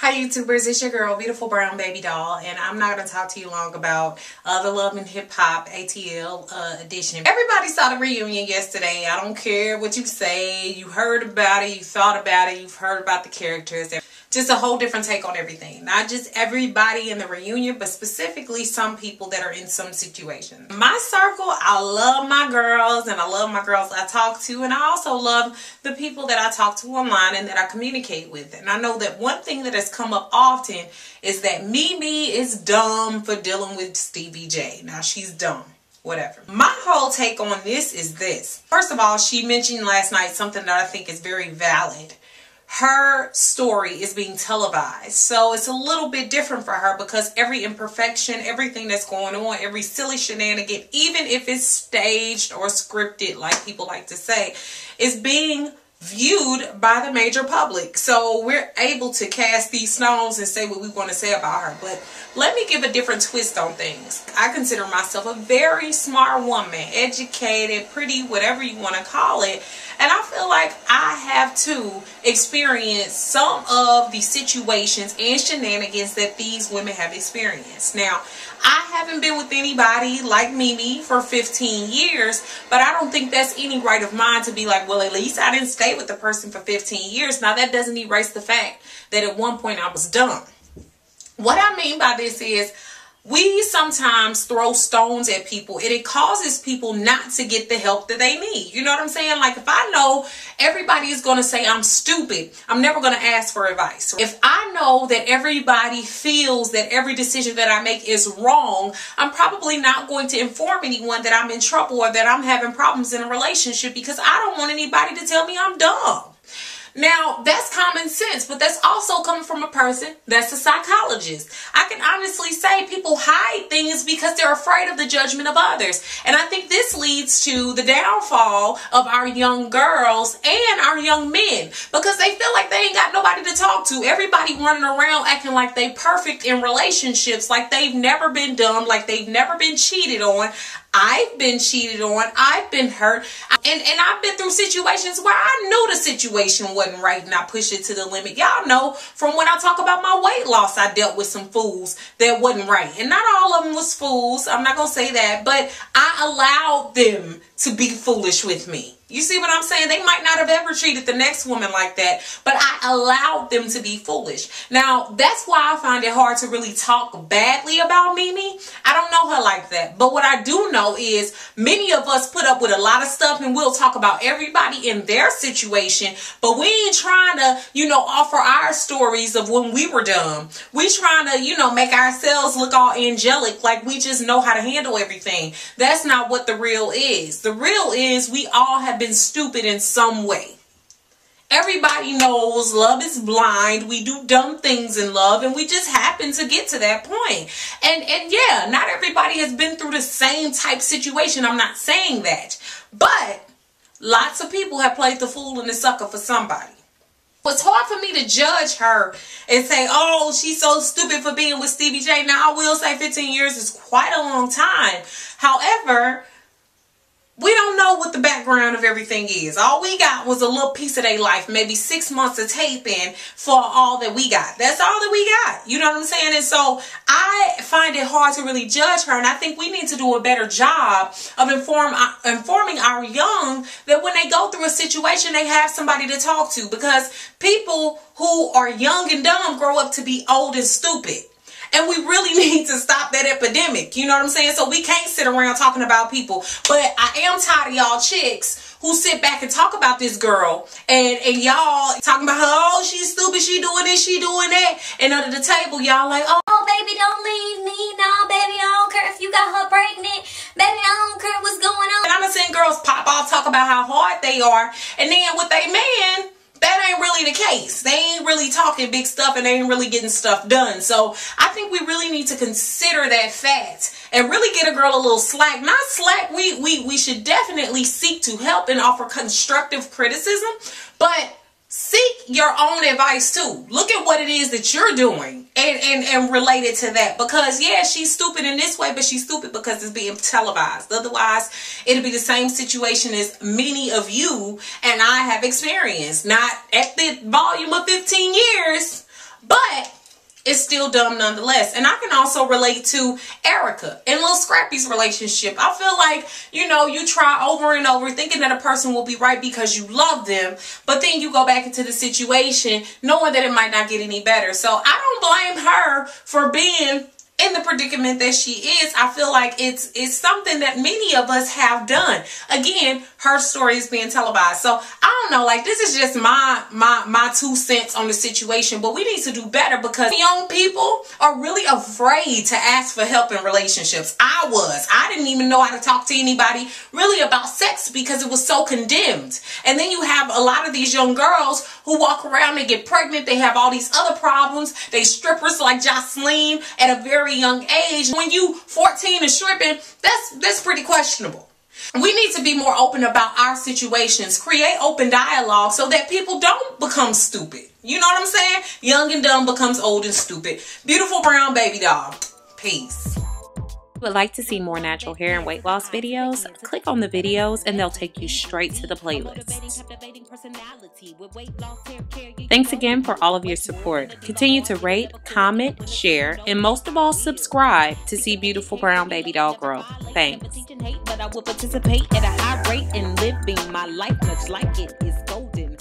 Hi YouTubers, it's your girl Beautiful Brown Baby Doll, and I'm not going to talk to you long about the Love and Hip Hop ATL edition. Everybody saw the reunion yesterday. I don't care what you say. You heard about it, you thought about it, you've heard about the characters. Just a whole different take on everything. Not just everybody in the reunion, but specifically some people that are in some situations. My circle, I love my girls, and I love my girls I talk to, and I also love the people that I talk to online and that I communicate with. And I know that one thing that has come up often is that MiMi is dumb for dealing with Stevie J. Now, she's dumb. Whatever. My whole take on this is this. First of all, she mentioned last night something that I think is very valid. Her story is being televised, so it's a little bit different for her because every imperfection, everything that's going on, every silly shenanigan, even if it's staged or scripted, like people like to say, is being viewed by the major public. So we're able to cast these stones and say what we want to say about her. But let me give a different twist on things. I consider myself a very smart woman, educated, pretty, whatever you want to call it. And I feel like I have to experience some of the situations and shenanigans that these women have experienced. Now, I haven't been with anybody like MiMi for 15 years, but I don't think that's any right of mine to be like, well, at least I didn't stay with the person for 15 years. Now, that doesn't erase the fact that at one point I was dumb. What I mean by this is, we sometimes throw stones at people and it causes people not to get the help that they need. You know what I'm saying? Like, if I know everybody is going to say I'm stupid, I'm never going to ask for advice. If I know that everybody feels that every decision that I make is wrong, I'm probably not going to inform anyone that I'm in trouble or that I'm having problems in a relationship because I don't want anybody to tell me I'm dumb. Now, that's common sense, but that's also coming from a person that's a psychologist. I can honestly say people hide things because they're afraid of the judgment of others. And I think this leads to the downfall of our young girls and our young men because they feel like they ain't got nobody to talk to. Everybody running around acting like they perfect in relationships, like they've never been dumb, like they've never been cheated on. I've been cheated on. I've been hurt. And I've been through situations where I knew the situation wasn't right and I pushed it to the limit. Y'all know from when I talk about my weight loss, I dealt with some fools that wasn't right. And not all of them was fools. I'm not going to say that. But I allowed them to be foolish with me. You see what I'm saying? They might not have ever treated the next woman like that, but I allowed them to be foolish. Now, that's why I find it hard to really talk badly about MiMi. I don't know her like that. But what I do know is many of us put up with a lot of stuff and we'll talk about everybody in their situation, but we ain't trying to, offer our stories of when we were dumb. We trying to, make ourselves look all angelic like we just know how to handle everything. That's not what the real is. The real is we all have been stupid in some way. Everybody knows love is blind. We do dumb things in love and we just happen to get to that point. And yeah, not everybody has been through the same type situation. I'm not saying that. But lots of people have played the fool and the sucker for somebody. It's hard for me to judge her and say, oh, she's so stupid for being with Stevie J. Now, I will say 15 years is quite a long time. However, we don't know what the background of everything is. All we got was a little piece of their life, maybe 6 months of taping for all that we got. That's all that we got. You know what I'm saying? And so I find it hard to really judge her. And I think we need to do a better job of informing our young that when they go through a situation, they have somebody to talk to. Because people who are young and dumb grow up to be old and stupid. And we really need to stop that epidemic. You know what I'm saying? So we can't sit around talking about people. But I am tired of y'all chicks who sit back and talk about this girl. And y'all talking about her, oh, she's stupid, she doing this, she doing that. And under the table, y'all like, oh, baby, don't leave me. No, baby, I don't care if you got her pregnant. Baby, I don't care what's going on. And I'm not saying girls pop off, talk about how hard they are. And then with a man, that ain't really the case. They ain't really talking big stuff and they ain't really getting stuff done. So I think we really need to consider that fact and really get a girl a little slack. Not slack. We should definitely seek to help and offer constructive criticism, but seek your own advice too. Look at what it is that you're doing and relate it to that. Because yeah, she's stupid in this way, but she's stupid because it's being televised. Otherwise, it'll be the same situation as many of you and I have experienced. Not at the volume of 15 years, but it's still dumb nonetheless. And I can also relate to Erica and Lil Scrappy's relationship. I feel like, you know, you try over and over thinking that a person will be right because you love them, but then you go back into the situation knowing that it might not get any better. So I don't blame her for being in the predicament that she is. I feel like it's something that many of us have done. Again, her story is being televised. So I don't know, like, this is just my 2 cents on the situation, but we need to do better because young people are really afraid to ask for help in relationships. I didn't even know how to talk to anybody really about sex because it was so condemned. And then you have a lot of these young girls who walk around, they get pregnant, they have all these other problems, they strippers like Jocelyn at a very young age. When you 14 and stripping, that's pretty questionable. We need to be more open about our situations, create open dialogue so that people don't become stupid. You know what I'm saying? Young and dumb becomes old and stupid. Beautiful brown baby doll. Peace. Would like to see more natural hair and weight loss videos? Click on the videos and they'll take you straight to the playlist. Thanks again for all of your support. Continue to rate, comment, share, and most of all, subscribe to see Beautiful Brown Baby Doll grow. Thanks. But I will participate at a high rate in living my life much like it is golden.